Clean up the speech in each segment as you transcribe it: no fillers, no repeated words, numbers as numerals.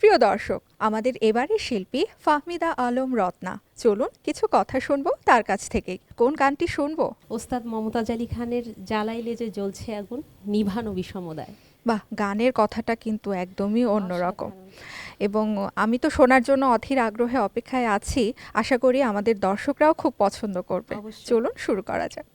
প্রিয় দর্শক, আমাদের এবারের শিল্পী ফাহমিদা আলম রত্না। চলুন কিছু কথা শুনবো তার কাছ থেকে। কোন গানটি শুনবো? ওস্তাদ মমতাজ আলী খানের জ্বালাইলে যে জ্বলছে আগুন, নিভানো বিষমদায়। বাহ, গানের কথাটা কিন্তু একদমই অন্যরকম। অসাধারণ। এবং আমি তো শোনার জন্য অধীর আগ্রহে অপেক্ষায় আছি। আশা করি আমাদের দর্শকরাও খুব পছন্দ করবে। অবশ্যই। চলুন শুরু করা যাক।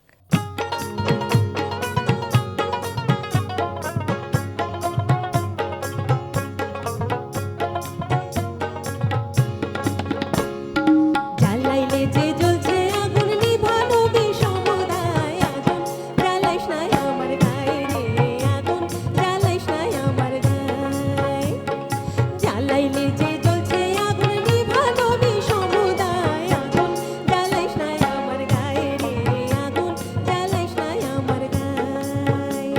জ্বালাইলে যে জ্বলছে আগুন নিভানো বিষমদায় আগুন জ্বালাইস না আমার গায়ে রে আগুন জ্বালাইস না আমার গায়ে জ্বালাইলে যে জ্বলছে আগুন নিভানো বিষমদায় আগুন জ্বালাইস না আমার গায়ে রে আগুন জ্বালাইস না আমার গায়ে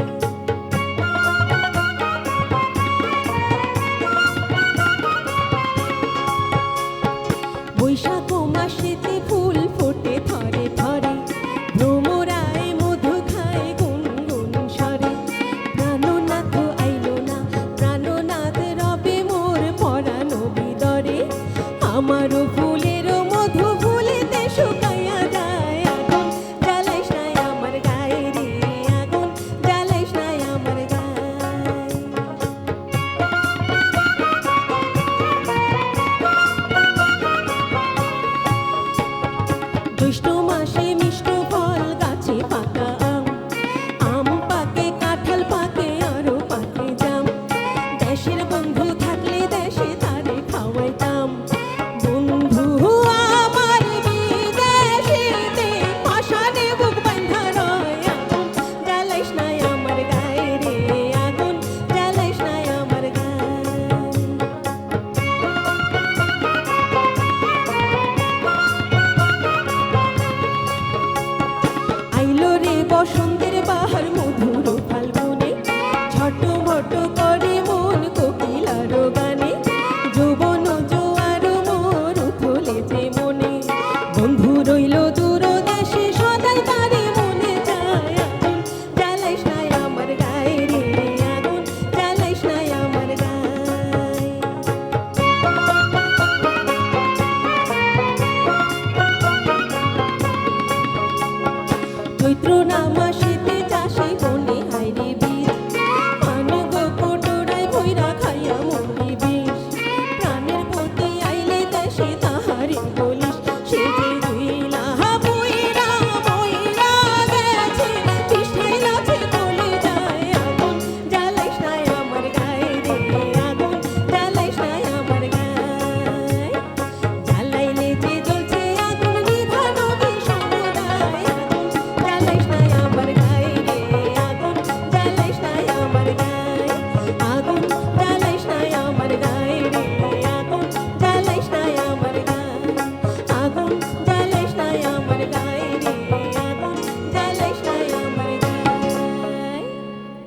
বৈশাখ মাসেতে ফুল ফোটে থরে থরে ভ্রমরায় মধু খায় গুনগুন স্বরে প্রাণনাথ আইলো না প্রাণনাথ রবে মোর পরাণ বিদরে আমারও